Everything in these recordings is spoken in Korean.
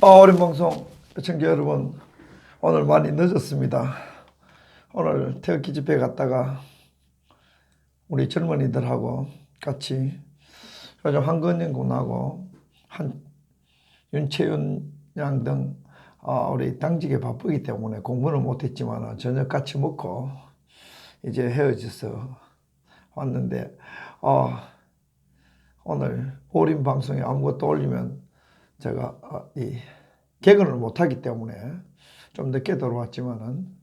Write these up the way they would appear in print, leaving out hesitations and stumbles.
어린 방송 시청자 여러분, 오늘 많이 늦었습니다. 오늘 태극기 집회 갔다가 우리 젊은이들하고 같이 요즘 한건영 군하고 윤채윤 양 등 우리 당직에 바쁘기 때문에 공부는 못했지만 저녁 같이 먹고 이제 헤어져서 왔는데 오늘 어린 방송에 아무것도 올리면 제가 이 개근을 못하기 때문에 좀 늦게 들어왔지만은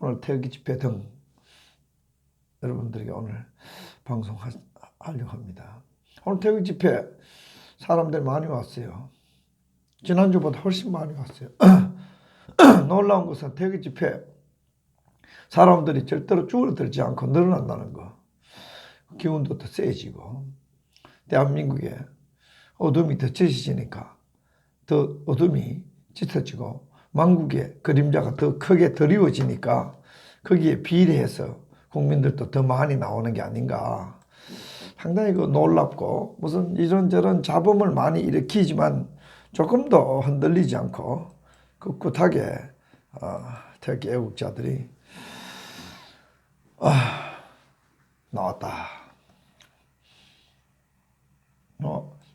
오늘 태극기 집회 등 여러분들에게 오늘 방송하려고 합니다. 오늘 태극기 집회 사람들 많이 왔어요. 지난주보다 훨씬 많이 왔어요. 놀라운 것은 태극기 집회 사람들이 절대로 줄어들지 않고 늘어난다는 거. 기운도 더 세지고 대한민국에 어둠이 더 짙어지니까 더 어둠이 짙어지고 만국의 그림자가 더 크게 드리워지니까 거기에 비례해서 국민들도 더 많이 나오는 게 아닌가. 상당히 놀랍고 무슨 이런저런 잡음을 많이 일으키지만 조금 더 흔들리지 않고 꿋꿋하게 태극기 애국자들이 나왔다.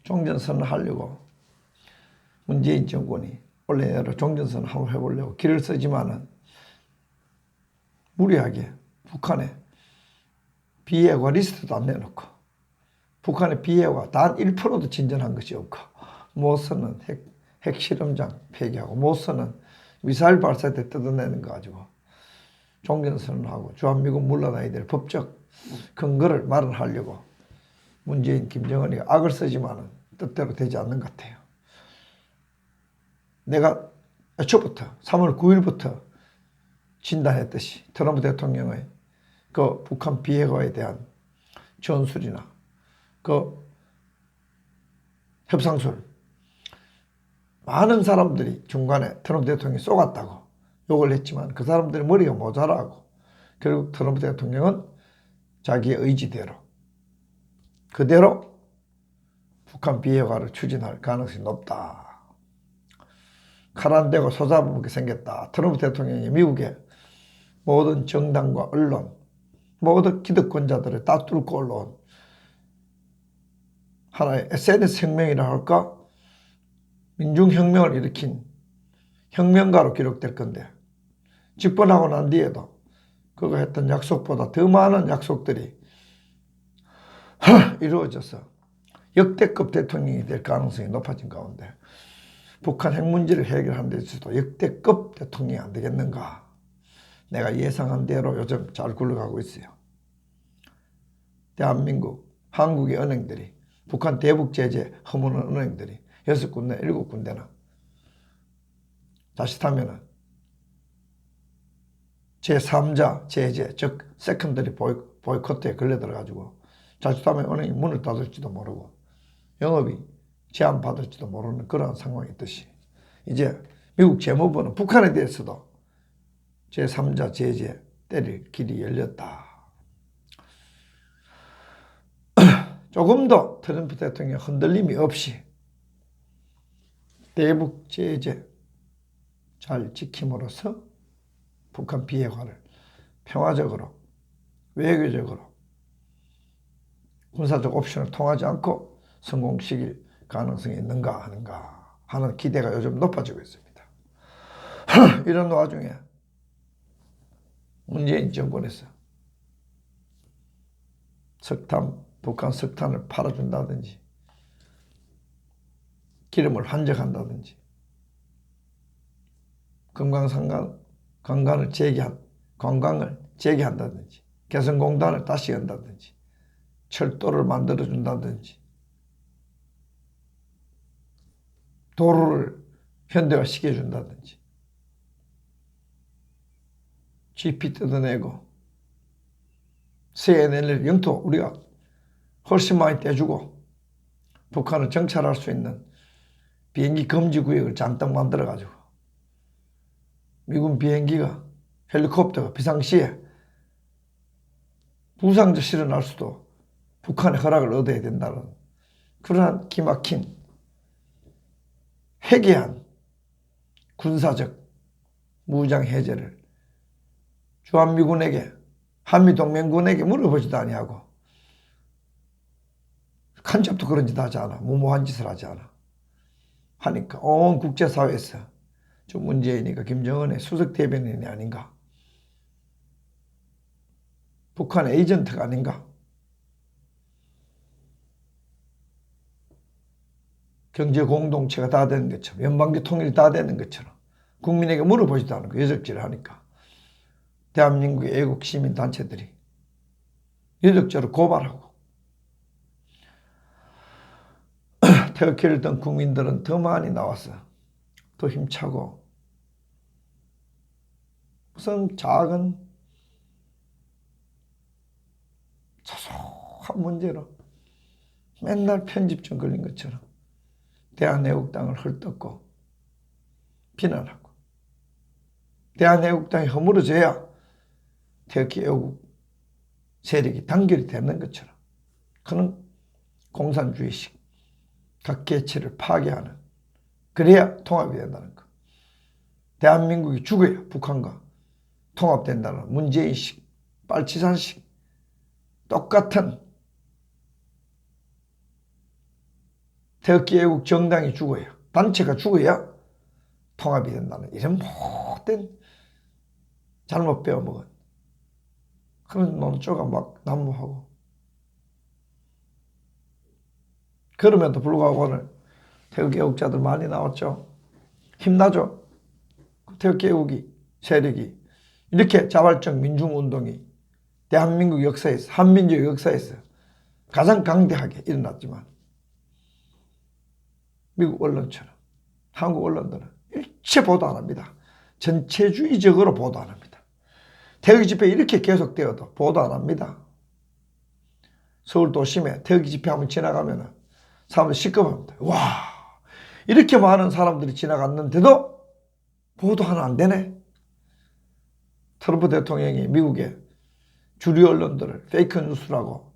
종전선언 하려고 문재인 정권이 원래 내로 종전선언 한번 해보려고 길을 쓰지만은 무리하게 북한에 비핵화 리스트도 안 내놓고 북한의 비핵화 단 1%도 진전한 것이 없고 못 쓰는 핵실험장 폐기하고 못 쓰는 미사일 발사 때 뜯어내는 거 가지고 종전선언하고 주한미군 물러나야 될 법적 근거를 마련하려고 문재인, 김정은이 악을 쓰지만은 뜻대로 되지 않는 것 같아요. 내가 애초부터 3월 9일부터 진단했듯이 트럼프 대통령의 그 북한 비핵화에 대한 전술이나 그 협상술 많은 사람들이 중간에 트럼프 대통령이 쏘갔다고 욕을 했지만 그 사람들의 머리가 모자라고 결국 트럼프 대통령은 자기의 의지대로 그대로 북한 비핵화를 추진할 가능성이 높다. 칼 안 대고 소잡아먹게 생겼다. 트럼프 대통령이 미국의 모든 정당과 언론, 모든 기득권자들을 다 뚫고 올라온 하나의 SNS 혁명이라 할까? 민중혁명을 일으킨 혁명가로 기록될 건데 집권하고 난 뒤에도 그가 했던 약속보다 더 많은 약속들이 이루어져서 역대급 대통령이 될 가능성이 높아진 가운데 북한 핵 문제를 해결하는 데 있어서도 역대급 대통령이 안 되겠는가. 내가 예상한 대로 요즘 잘 굴러가고 있어요. 대한민국, 한국의 은행들이 북한 대북 제재 허무는 은행들이 6군데, 7군데나 자칫하면은 제3자 제재, 즉 세컨더리 보이콧에 걸려들어가지고 자칫하면 은행이 문을 닫을지도 모르고 영업이 제한받을지도 모르는 그런 상황이 있듯이 이제 미국 재무부는 북한에 대해서도 제3자 제재 때릴 길이 열렸다. 조금 더 트럼프 대통령 흔들림이 없이 대북 제재 잘 지킴으로써 북한 비핵화를 평화적으로 외교적으로 군사적 옵션을 통하지 않고 성공시킬 가능성이 있는가 하는가 하는 기대가 요즘 높아지고 있습니다. 이런 와중에 문재인 정권에서 북한 석탄을 팔아준다든지 기름을 환적한다든지 관광을 재개한다든지 개성공단을 다시 연다든지 철도를 만들어준다든지 도로를 현대화시켜준다든지 GP 뜯어내고 새 에너지 영토 우리가 훨씬 많이 떼주고 북한을 정찰할 수 있는 비행기 금지 구역을 잔뜩 만들어가지고 미군 비행기가 헬리콥터가 비상시에 부상자 실현할 수도 북한의 허락을 얻어야 된다는 그러한 기막힌 회개한 군사적 무장 해제를 주한미군에게 한미동맹군에게 물어보지도 아니하고 간첩도 그런 짓 하지 않아. 무모한 짓을 하지 않아. 하니까 온 국제사회에서 저 문재인이가 김정은의 수석 대변인이 아닌가. 북한의 에이전트가 아닌가. 경제 공동체가 다 되는 것처럼 연방제 통일이 다 되는 것처럼 국민에게 물어보지도 않고 여적질을 하니까 대한민국의 애국 시민단체들이 여적죄로 고발하고 태극기를 든 국민들은 더 많이 나와서 더 힘차고 무슨 작은 소소한 문제로 맨날 편집증 걸린 것처럼 대한애국당을 헐뜯고 비난하고 대한애국당이 허물어져야 태극기 애국 세력이 단결이 되는 것처럼 그런 공산주의식 각 개체를 파괴하는 그래야 통합이 된다는 것. 대한민국이 죽어야 북한과 통합된다는 문재인식 빨치산식 똑같은 태극기 애국 정당이 죽어야 단체가 죽어야 통합이 된다는 이런 못된 잘못 배워먹은 그런 논조가 막 난무하고 그럼에도 불구하고 오늘 태극기 애국자들 많이 나왔죠. 힘나죠. 태극기 애국이 세력이 이렇게 자발적 민중운동이 대한민국 역사에서 한민족 역사에서 가장 강대하게 일어났지만 미국 언론처럼 한국 언론들은 일체 보도 안 합니다. 전체주의적으로 보도 안 합니다. 태극기 집회 이렇게 계속되어도 보도 안 합니다. 서울 도심에 태극기 집회 한번 지나가면 사람들 시끄럽습니다. 와, 이렇게 많은 사람들이 지나갔는데도 보도 하나 안 되네. 트럼프 대통령이 미국의 주류 언론들을 페이크 뉴스라고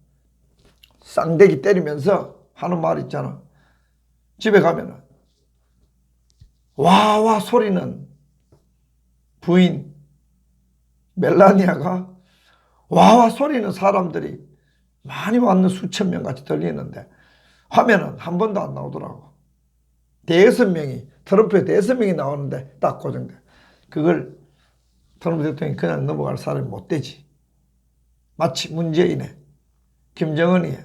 쌍대기 때리면서 하는 말 있잖아. 집에 가면은 와와 소리는 부인 멜라니아가 와와 소리는 사람들이 많이 왔는 수천 명 같이 들리는데 화면은 한 번도 안 나오더라고. 대여섯 명이 트럼프의 대여섯 명이 나오는데 딱 고정돼. 그걸 트럼프 대통령이 그냥 넘어갈 사람이 못 되지. 마치 문재인의 김정은이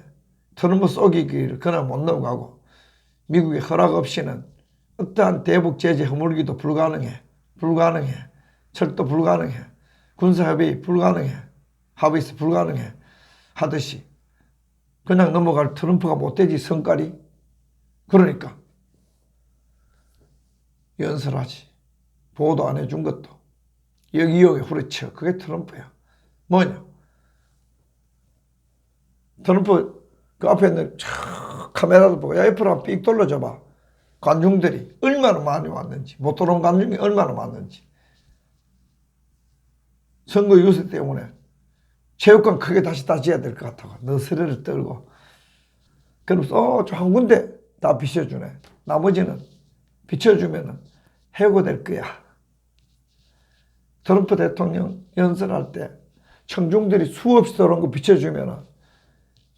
트럼프 쏘기기를 그냥 못 넘어가고 미국의 허락 없이는 어떠한 대북 제재 허물기도 불가능해. 철도 불가능해. 군사협의 불가능해. 하베이스 불가능해. 하듯이 그냥 넘어갈 트럼프가 못되지 성깔이. 그러니까 연설하지. 보도 안 해준 것도 여기여기 후려쳐. 그게 트럼프야. 뭐냐. 트럼프 그 앞에 있는 카메라도 보고 야 옆으로 한번 삑 돌려줘봐. 관중들이 얼마나 많이 왔는지 못 들어온 관중이 얼마나 많은지. 선거 유세 때문에 체육관 크게 다시 지어야 될 것 같다고 너스레를 떨고 그러면서 저 한 군데 다 비춰주네. 나머지는 비춰주면 해고될 거야. 트럼프 대통령 연설할 때 청중들이 수없이 들어온 거 비춰주면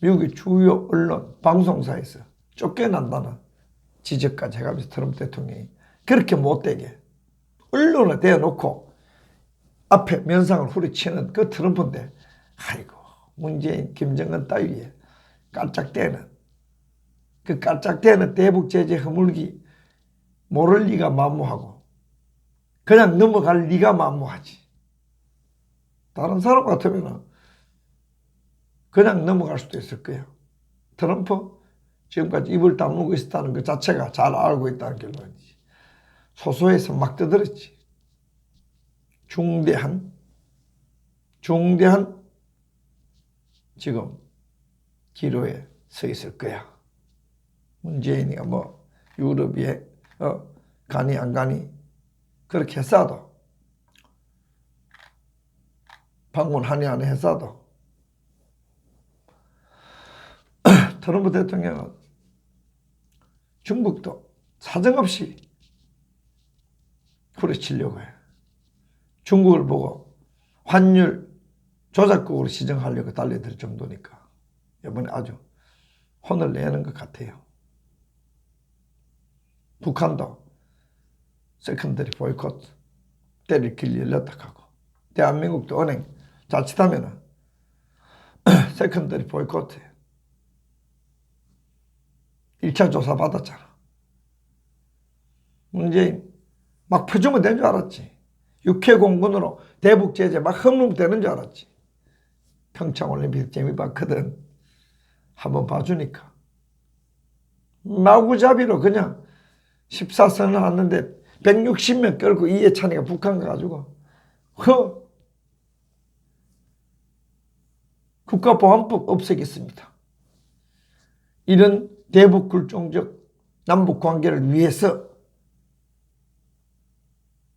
미국의 주요 언론 방송사에서 쫓겨난다는 지적까지 해가면서 트럼프 대통령이 그렇게 못되게 언론에 대어놓고 앞에 면상을 후려치는 그 트럼프인데 아이고 문재인 김정은 따위에 깔짝대는 그 깔짝대는 대북 제재 허물기 모를 리가 만무하고 그냥 넘어갈 리가 만무하지. 다른 사람 같으면 그냥 넘어갈 수도 있을 거예요. 트럼프 지금까지 입을 다물고 있었다는 것 자체가 잘 알고 있다는 결론이지. 소소해서 막 떠들었지. 중대한 지금 기로에 서 있을 거야. 문재인이가 뭐 유럽에 가니 안 가니 그렇게 했어도 방문하니 안 했어도 트럼프 대통령은 중국도 사정없이 후려치려고 해요. 중국을 보고 환율 조작국으로 시정하려고 달려들 정도니까 이번에 아주 혼을 내는 것 같아요. 북한도 세컨더리 보이콧 때릴 길 열렸다 하고, 대한민국도 은행 자칫하면 세컨더리 보이콧 1차 조사 받았잖아. 문재인 막 표주면 된 줄 알았지. 육해 공군으로 대북 제재 막 흠름되는 줄 알았지. 평창올림픽 재미 봤거든. 한번 봐주니까 마구잡이로 그냥 14선을 왔는데 160명 끌고 이해찬이가 북한 가가지고 국가보안법 없애겠습니다. 이런 대북 굴종적 남북 관계를 위해서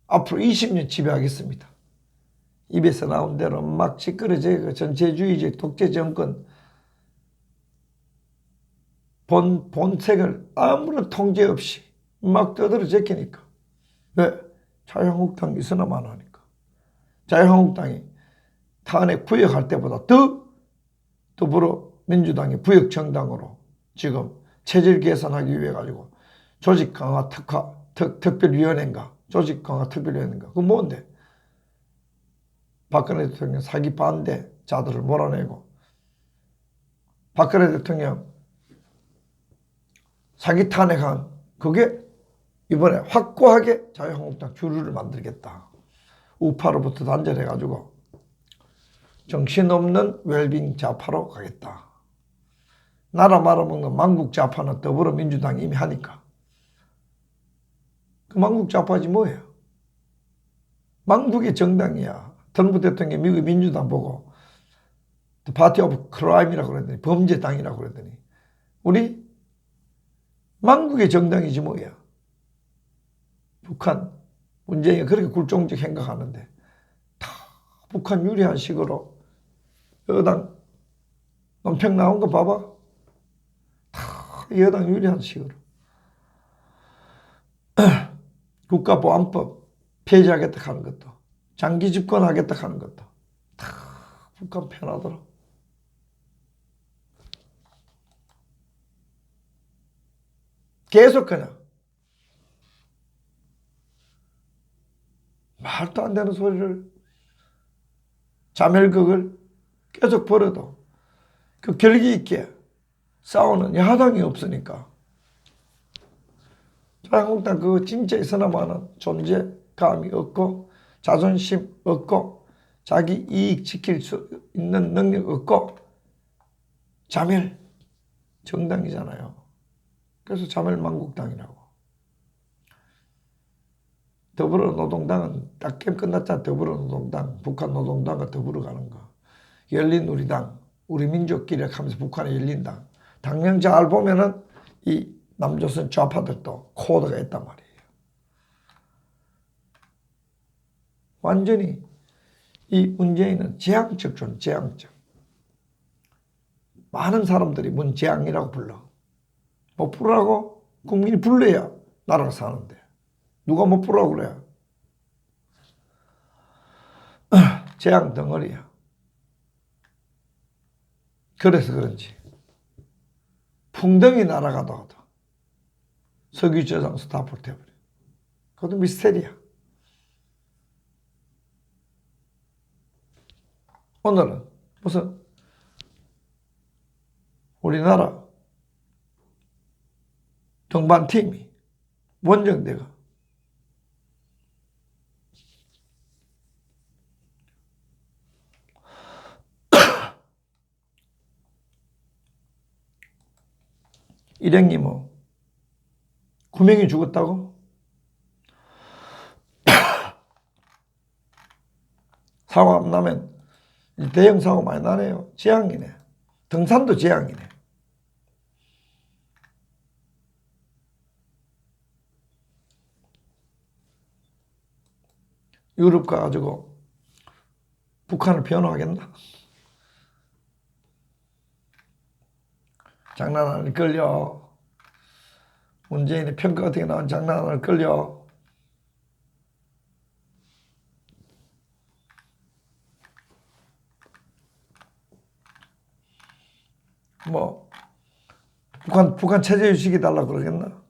앞으로 20년 지배하겠습니다. 입에서 나온 대로 막 시끄러져. 전체주의적 독재 정권 본색을 아무런 통제 없이 막 떠들어 제끼니까. 왜? 자유한국당이 있으나만 하니까. 자유한국당이 탄핵 구역할 때보다 더 더불어민주당이 부역정당으로 지금 체질 개선하기 위해 가지고 조직 강화 특별위원회인가 조직 강화 특별위원회인가 그건 뭔데? 박근혜 대통령 사기 반대 자들을 몰아내고 박근혜 대통령 사기 탄핵한 그게 이번에 확고하게 자유한국당 주류를 만들겠다. 우파로부터 단절해가지고 정신없는 웰빙 좌파로 가겠다. 나라 말아먹는 망국 좌파는 더불어민주당이 이미 하니까. 그 망국 좌파지 뭐예요? 망국의 정당이야. 트럼프 대통령이 미국 민주당 보고 파티 오브 크라임이라고 그랬더니 범죄당이라고 그랬더니 우리 망국의 정당이지 뭐야. 북한 문재인이 그렇게 굴종적 생각하는데 다 북한 유리한 식으로 여당 논평 나온 거 봐봐. 다 여당 유리한 식으로 국가보안법 폐지하겠다 하는 것도 장기 집권하겠다 하는 것도 다 북한 편하더라. 계속 그냥 말도 안 되는 소리를 자멸극을 계속 벌여도 그 결기 있게 싸우는 야당이 없으니까 자유한국당 그거 진짜 있으나마는 존재감이 없고 자존심 없고 자기 이익 지킬 수 있는 능력 없고 자멸 정당이잖아요. 그래서 자멸망국당이라고. 더불어노동당은 딱 게임 끝났잖아. 더불어노동당, 북한노동당과 더불어 가는 거. 열린우리당, 우리민족끼리 하면서 북한에 열린당. 당명 잘 보면은 이 남조선 좌파들도 코드가 있단 말이에요. 완전히 이 문재인은 재앙적 존, 재앙적. 많은 사람들이 문재앙이라고 불러. 못 부르라고? 국민이 불러야 나라가 사는데. 누가 못 부르라고 그래? 재앙 덩어리야. 그래서 그런지 풍덩이 날아가다가도 석유 저장소 다 불태워버려. 그것도 미스테리야. 오늘은 무슨 우리나라 등반팀이 원정대가 일행이 뭐 9명이 죽었다고? 사고 안 나면 대형 사고 많이 나네요. 재앙이네. 등산도 재앙이네. 유럽 가가지고 북한을 변호하겠나? 장난 안 걸려. 문재인의 평가 어떻게 나온 장난 안 걸려. 뭐 북한 체제 유지시켜 달라고 그러겠나?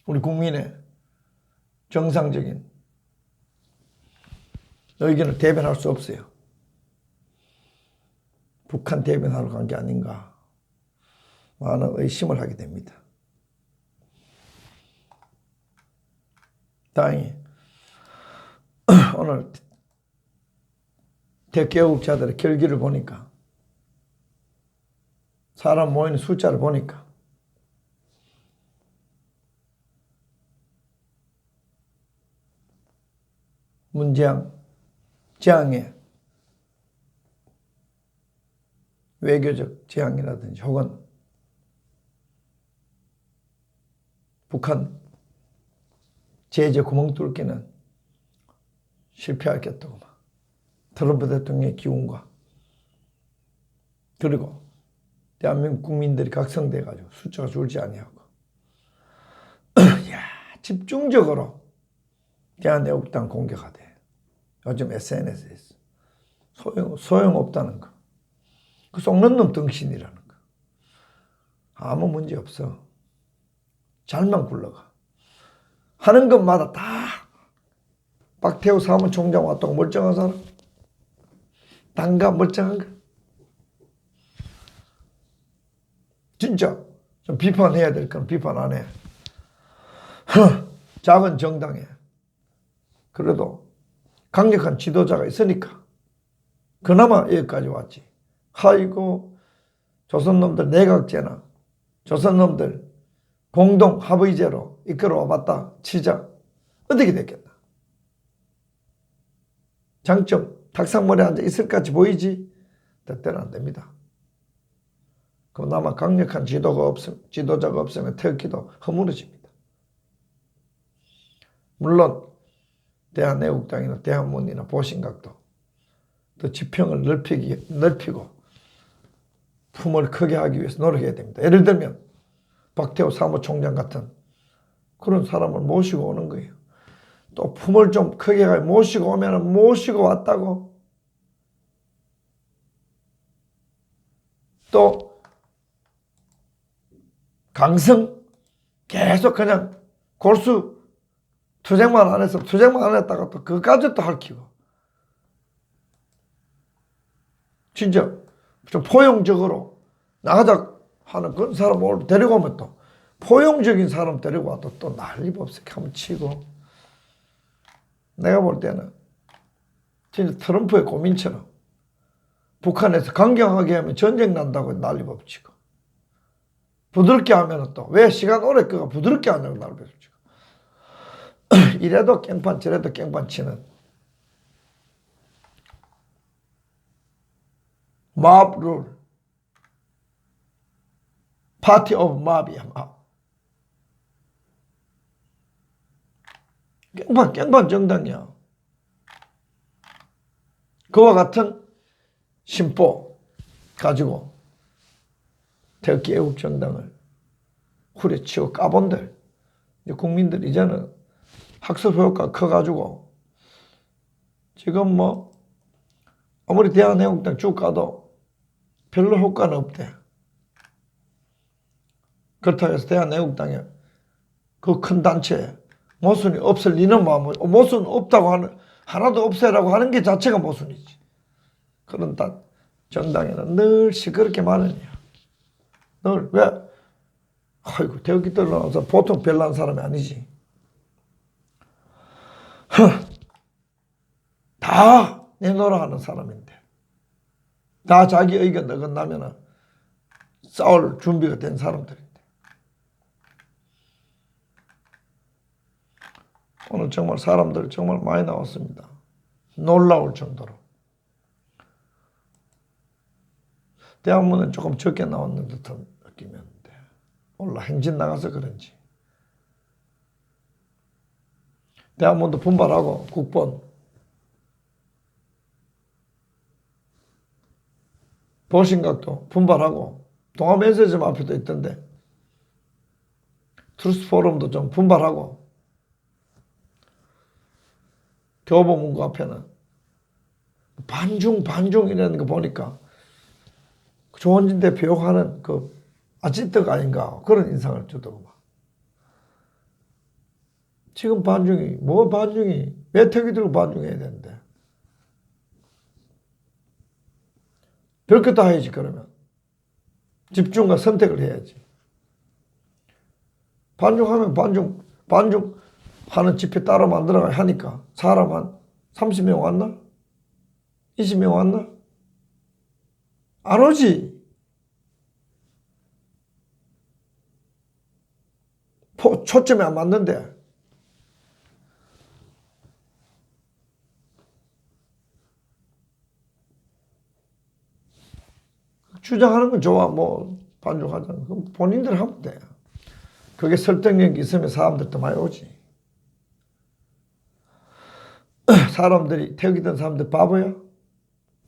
우리 국민의 정상적인 의견을 대변할 수 없어요. 북한 대변하러 간 게 아닌가 많은 의심을 하게 됩니다. 다행히 오늘 대개혁자들의 결기를 보니까 사람 모이는 숫자를 보니까 문재양 재앙의 외교적 재앙이라든지 혹은 북한 제재 구멍 뚫기는 실패하겠다고 트럼프 대통령의 기운과 그리고 대한민국 국민들이 각성돼 가지고 숫자가 줄지 아니하고 집중적으로 대한애국당 공격가 돼. 요즘 SNS에서 소용없다는 거. 그 속는 놈 등신이라는 거. 아무 문제 없어. 잘만 굴러가. 하는 것마다 다 박태우 사무총장 왔다고 멀쩡한 사람. 단가 멀쩡한 거. 진짜 좀 비판해야 될 건 비판 안 해. 작은 정당에 그래도 강력한 지도자가 있으니까 그나마 여기까지 왔지. 아이고 조선놈들 내각제나 조선놈들 공동 합의제로 이끌어와 봤다 치자. 어떻게 됐겠나. 장점 탁상머리에 앉아 있을까지 보이지. 때때는 안 됩니다. 그나마 강력한 지도자가 없으면 태극기도 허물어집니다. 물론 대한애국당이나 대한문이나 보신각도 더 지평을 넓히고 품을 크게 하기 위해서 노력해야 됩니다. 예를 들면 박태우 사무총장 같은 그런 사람을 모시고 오는 거예요. 또 품을 좀 크게 모시고 오면 모시고 왔다고 또 강성 계속 그냥 골수 투쟁만 안 해서 투쟁만 안 했다가 또 그까지 또 핥히고 진짜 좀 포용적으로 나가자 하는 그런 사람 오늘 데리고 오면 또 포용적인 사람 데리고 와도 또 난리 법석에 한번 치고 내가 볼 때는 진짜 트럼프의 고민처럼 북한에서 강경하게 하면 전쟁 난다고 난리 법치고 부드럽게 하면 또 왜 시간 오래 끄가 부드럽게 하냐고 난리 법치고 이래도 깽판 저래도 깽판 치는 mob rule 파티 오브 mob이야. 깽판 정당이야. 그와 같은 심보 가지고 태극기 애국정당을 후려치고 까본들 국민들 이제는 학습 효과가 커가지고 지금 뭐 아무리 대한애국당 쭉 가도 별로 효과는 없대. 그렇다고 해서 대한애국당에 그 큰 단체에 모순이 없을 리는 마음은 모순 없다고 하는 하나도 없애라고 하는 게 자체가 모순이지. 그런 정당에는 늘 시끄럽게 마련이야. 늘 왜? 아이고 태극기 들어나와서 보통 별난 사람이 아니지. 다 내놓으라 하는 사람인데 다 자기 의견 어긋나면 싸울 준비가 된 사람들인데 오늘 정말 사람들 정말 많이 나왔습니다. 놀라울 정도로. 대한문은 조금 적게 나왔는 듯한 느낌이었는데 몰라 행진 나가서 그런지 대한문도 분발하고 국본 보신각도 분발하고 동아메시지점 앞에도 있던데 트루스포럼도 좀 분발하고 교보문고 앞에는 반중이라는 거 보니까 조원진 대표 욕하는 그 아지떡 아닌가 그런 인상을 주더구만. 지금 반중이 매턱이 들고 반중해야 되는데 별것 다 해야지. 그러면 집중과 선택을 해야지. 반중하면 반중하는 집회 따로 만들어가 하니까 사람 한 30명 왔나? 20명 왔나? 안 오지. 초점이 안 맞는데. 주장하는 건 좋아. 뭐 반중하자는 그럼 본인들 하면 돼. 그게 설득력이 있으면 사람들도 많이 오지. 사람들이 태극이던 사람들 바보야?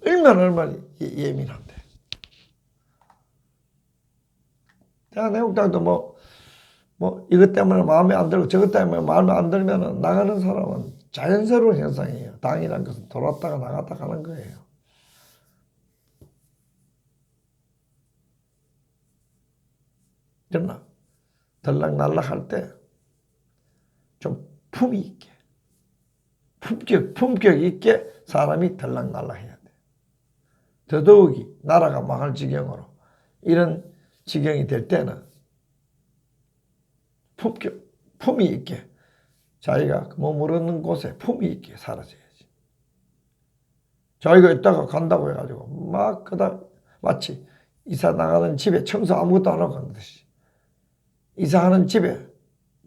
얼마나 예민한데. 대한애국당도 뭐 이것 때문에 마음에 안 들고 저것 때문에 마음에 안 들면 나가는 사람은 자연스러운 현상이에요. 당이란 것은 돌았다가 나갔다 가는 거예요. 그러나 들락날락 할 때 좀 품위 있게 품격 있게 사람이 들락날락 해야 돼. 더더욱이 나라가 망할 지경으로 이런 지경이 될 때는 품위 있게 자기가 머무르는 곳에 품위 있게 살아줘야지. 자기가 있다가 간다고 해가지고 막 마치 이사 나가는 집에 청소 아무것도 안 하고 간 듯이, 이사하는 집에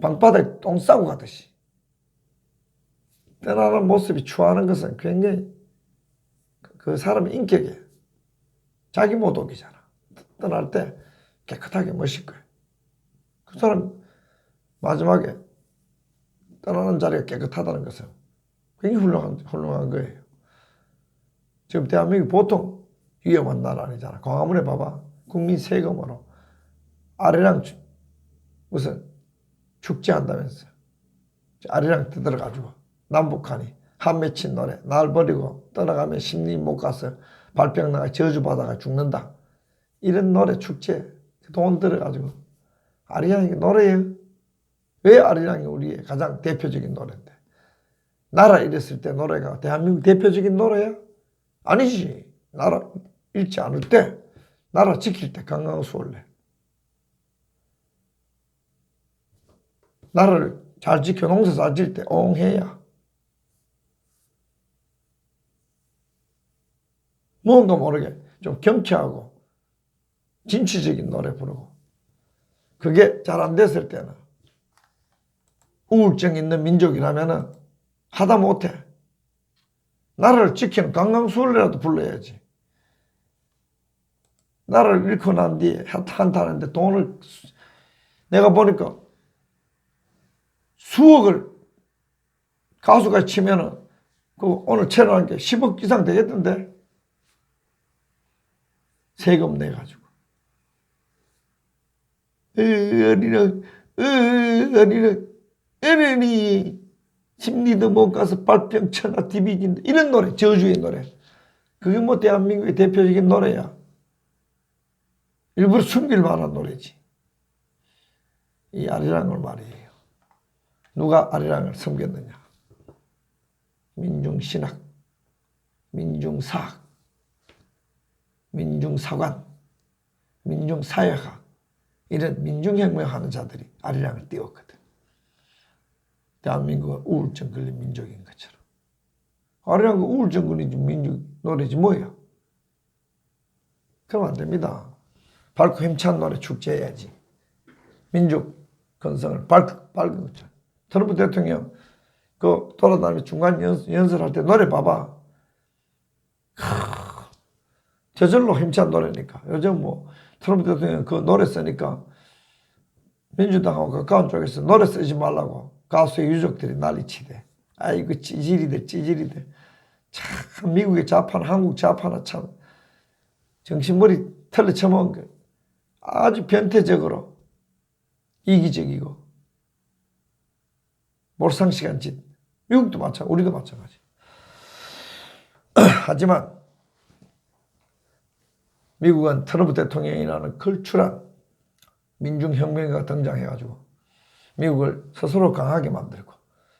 방바닥에 똥 싸고 가듯이 떠나는 모습이 추하는 것은 굉장히 그 사람의 인격에 자기 모독이잖아. 떠날 때 깨끗하게 멋있고 그 사람 마지막에 떠나는 자리가 깨끗하다는 것은 굉장히 훌륭한 거예요. 지금 대한민국이 보통 위험한 나라 아니잖아. 광화문에 봐봐. 국민 세금으로 아리랑 무슨 축제한다면서 아리랑 뜯어가지고 남북한이 한 맺힌 노래 날 버리고 떠나가면 심리 못 가서 발병 나가 저주받아가 죽는다. 이런 노래 축제 돈 들어가지고 아리랑이 노래예요. 왜 아리랑이 우리의 가장 대표적인 노래인데 나라 잃었을 때 노래가 대한민국 대표적인 노래야? 아니지. 나라 잃지 않을 때 나라 지킬 때 강강수월래. 나라를 잘 지켜 농사 잘 지을 때 옹해야. 뭔가 모르게 좀 경쾌하고 진취적인 노래 부르고 그게 잘 안 됐을 때는 우울증 있는 민족이라면은 하다 못해. 나라를 지키는 강강수월래라도 불러야지. 나라를 잃고 난 뒤에 한타하는데 돈을 내가 보니까 수억을 가수가 치면은 그 오늘 채널한 게 10억 이상 되겠던데 세금 내가지고 어린이 심리도 못 가서 발병 쳐나 디비긴다 이런 노래 저주의 노래 그게 뭐 대한민국의 대표적인 노래야. 일부러 숨길 만한 노래지. 이 아리랑을 말이에요. 누가 아리랑을 섬겼느냐. 민중신학, 민중사학, 민중사관, 민중사회학 이런 민중혁명하는 자들이 아리랑을 띄웠거든. 대한민국은 우울증 걸린 민족인 것처럼. 아리랑은 우울증 걸린 민족 노래지 뭐야. 그러면 안 됩니다. 밝고 힘찬 노래 축제해야지. 민족 건성을 밝은 것처럼. 트럼프 대통령 그 돌아다니며 중간 연설할 때 노래 봐봐. 저절로 힘찬 노래니까. 요즘 뭐 트럼프 대통령 그 노래 쓰니까 민주당하고 가까운 쪽에서 노래 쓰지 말라고 가수의 유족들이 난리치대. 아이고 찌질이들. 참 미국의 좌파나 한국 좌파나 참 정신머리 털려 쳐먹은 거 아주 변태적으로 이기적이고 몰상식한 짓. 미국도 마찬가지, 우리도 마찬가지. 하지만 미국은 트럼프 대통령이라는 걸출한 민중혁명가가 등장해가지고 미국을 스스로 강하게 만들고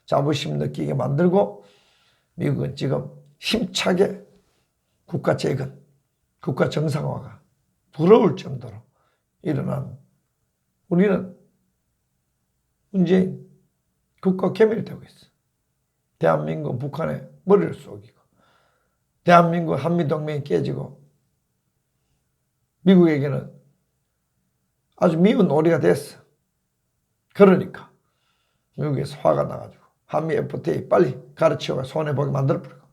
자부심 느끼게 만들고 미국은 지금 힘차게 국가 재건, 국가 정상화가 부러울 정도로 일어난 우리는 문재인 국가 괴멸되고 있어. 대한민국 북한에 머리를 쏘기고 대한민국 한미동맹이 깨지고 미국에게는 아주 미운 놀이가 됐어. 그러니까 미국에서 화가 나가지고 한미 FTA 빨리 가르치고 손해보게 만들어버리고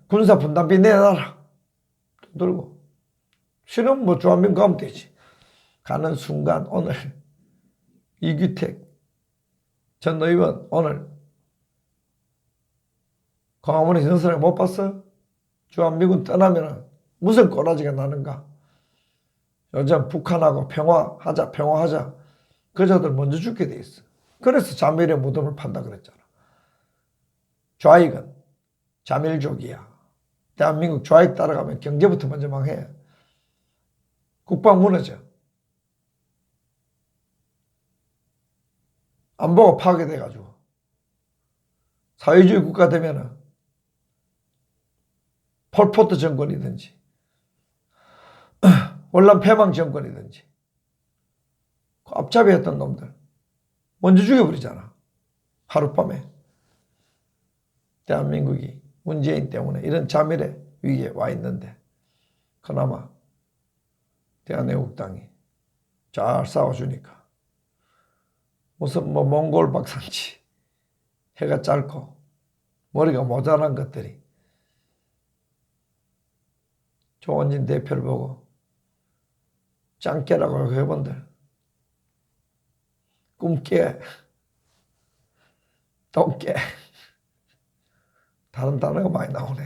군사 분담비 내놔라 들고 실은 뭐 주한미군 가면 되지. 가는 순간 오늘 이규택 전 의원 오늘 광화문에 연설을 못 봤어? 주한미군 떠나면 무슨 꼬라지가 나는가? 요즘 북한하고 평화하자. 그자들 먼저 죽게 돼 있어. 그래서 자밀의 무덤을 판다 그랬잖아. 좌익은 자밀족이야. 대한민국 좌익 따라가면 경제부터 먼저 망해. 국방 무너져. 안보가 파괴돼가지고 사회주의 국가 되면은 폴포트 정권이든지 월남 패망 정권이든지 그 앞잡이 했던 놈들 먼저 죽여버리잖아. 하룻밤에. 대한민국이 문재인 때문에 이런 자멸의 위기에 와 있는데 그나마 대한애국당이 잘 싸워주니까 무슨 뭐 몽골 박산지 해가 짧고 머리가 모자란 것들이 조원진 대표를 보고 짱깨라고 회원들 꿈깨 똥깨 다른 단어가 많이 나오네.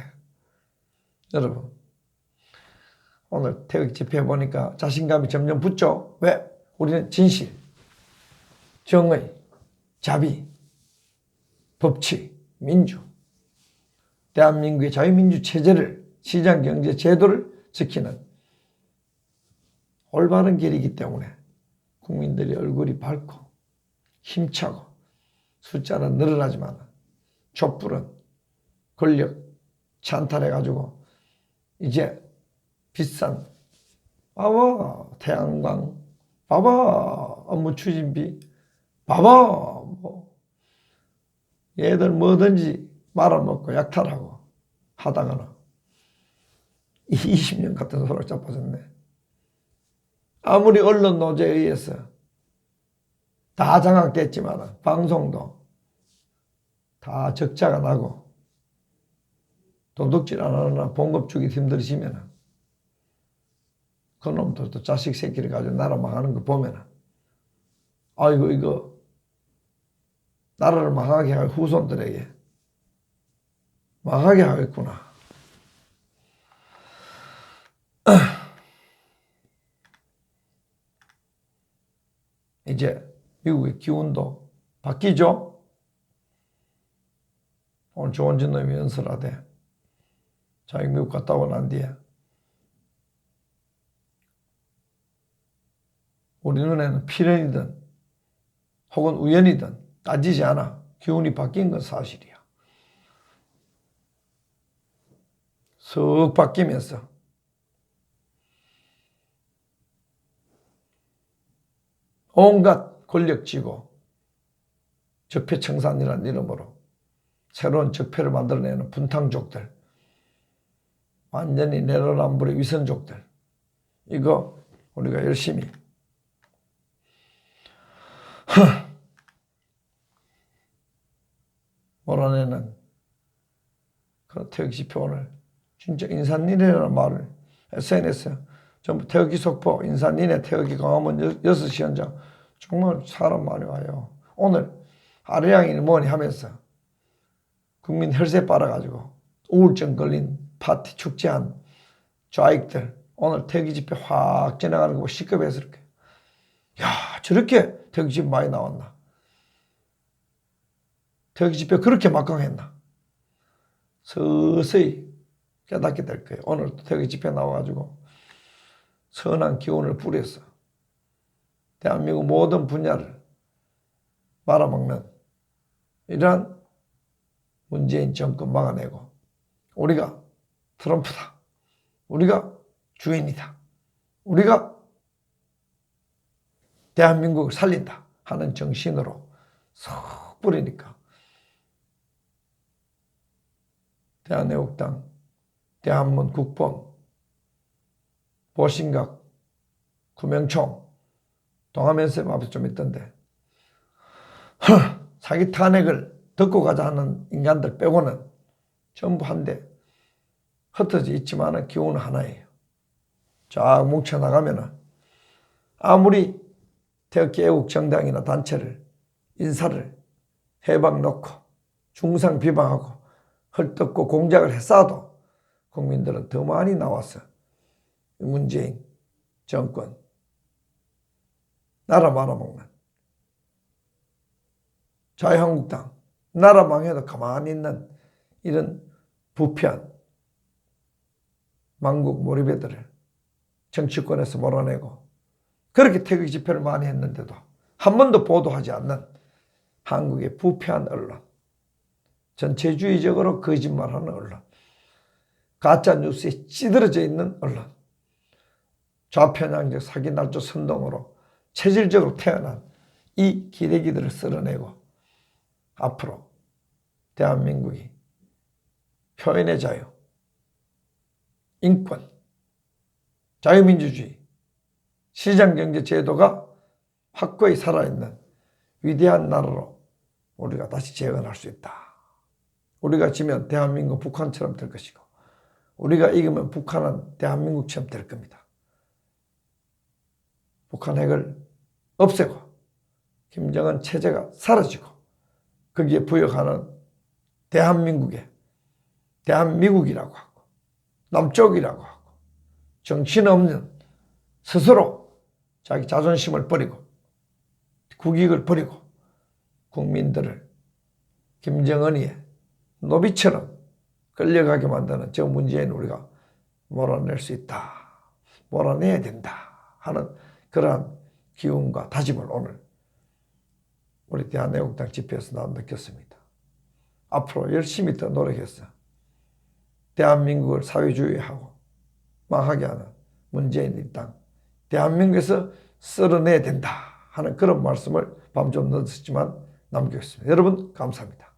여러분 오늘 태극 집회 보니까 자신감이 점점 붙죠. 왜? 우리는 진실, 정의, 자비, 법치, 민주 대한민국의 자유민주 체제를 시장경제 제도를 지키는 올바른 길이기 때문에 국민들의 얼굴이 밝고 힘차고 숫자는 늘어나지만 촛불은 권력 찬탈해가지고 이제 비싼 봐봐 태양광 봐봐 업무 추진비 봐봐 뭐 얘들 뭐든지 말아먹고 약탈하고 하다가는 20년 같은 소리가 자빠졌네. 아무리 언론 노조에 의해서 다 장악됐지만 방송도 다 적자가 나고 도둑질 안 하느라 봉급 주기 힘들으시면 그놈들도 자식 새끼를 가지고 나라 망하는 거 보면 아이고 이거 나라를 망하게 할 후손들에게 망하게 하겠구나. 이제 미국의 기운도 바뀌죠. 오늘 조원진 놈이 연설하되 자기 미국 갔다 오고 난 뒤에 우리 눈에는 필연이든 혹은 우연이든 따지지 않아. 기운이 바뀐 건 사실이야. 쓱 바뀌면서 온갖 권력지고 적폐청산이라는 이름으로 새로운 적폐를 만들어내는 분탕족들, 완전히 내로남불의 위선족들, 이거 우리가 열심히 몰아내는 그 태극 집회 오늘 진짜 인산인해라는 말을 SNS에 전부 태극기 속보, 인산인해 태극기 광화문 6시 현장 정말 사람 많이 와요. 오늘 아래양이 뭐니 하면서 국민 혈세 빨아가지고 우울증 걸린 파티 축제한 좌익들 오늘 태극기 집회 확 지나가는 거 보고 시급해서 이렇게 야 저렇게 태극기 집회 많이 나왔나. 태극기 집회 그렇게 막강했나. 서서히 깨닫게 될 거예요. 오늘 태극기 집회 나와가지고 선한 기운을 부려서 대한민국 모든 분야를 말아먹는 이러한 문재인 정권 막아내고 우리가 트럼프다. 우리가 주인이다. 우리가 대한민국을 살린다 하는 정신으로 쏙 뿌리니까 대한애국당, 대한문 국범, 보신각, 구명총, 동아면쌤 앞에 좀 있던데 사기 탄핵을 듣고 가자 하는 인간들 빼고는 전부 한데 흩어져 있지만은 기운은 하나예요. 쫙 뭉쳐나가면은 아무리 태극기 애국 정당이나 단체를 인사를 해방 놓고 중상 비방하고 헐뜯고 공작을 했어도 국민들은 더 많이 나와서 문재인 정권 나라 말아먹는 자유한국당 나라 망해도 가만히 있는 이런 부패한 망국 몰입애들을 정치권에서 몰아내고 그렇게 태극기 집회를 많이 했는데도 한 번도 보도하지 않는 한국의 부패한 언론, 전체주의적으로 거짓말하는 언론, 가짜뉴스에 찌들어져 있는 언론, 좌편향적 사기날조 선동으로 체질적으로 태어난 이 기레기들을 쓸어내고 앞으로 대한민국이 표현의 자유, 인권, 자유민주주의, 시장경제 제도가 확고히 살아있는 위대한 나라로 우리가 다시 재건할 수 있다. 우리가 지면 대한민국 북한처럼 될 것이고 우리가 이기면 북한은 대한민국처럼 될 겁니다. 북한 핵을 없애고 김정은 체제가 사라지고 거기에 부역하는 대한민국에 대한미국이라고 하고 남쪽이라고 하고 정신없는 스스로 자기 자존심을 버리고 국익을 버리고 국민들을 김정은이의 노비처럼 끌려가게 만드는 저 문재인 우리가 몰아낼 수 있다. 몰아내야 된다 하는 그러한 기운과 다짐을 오늘 우리 대한애국당 집회에서 난 느꼈습니다. 앞으로 열심히 더 노력해서 대한민국을 사회주의하고 망하게 하는 문재인 일당 대한민국에서 쓸어내야 된다 하는 그런 말씀을 밤 좀 늦었지만 남기겠습니다. 여러분 감사합니다.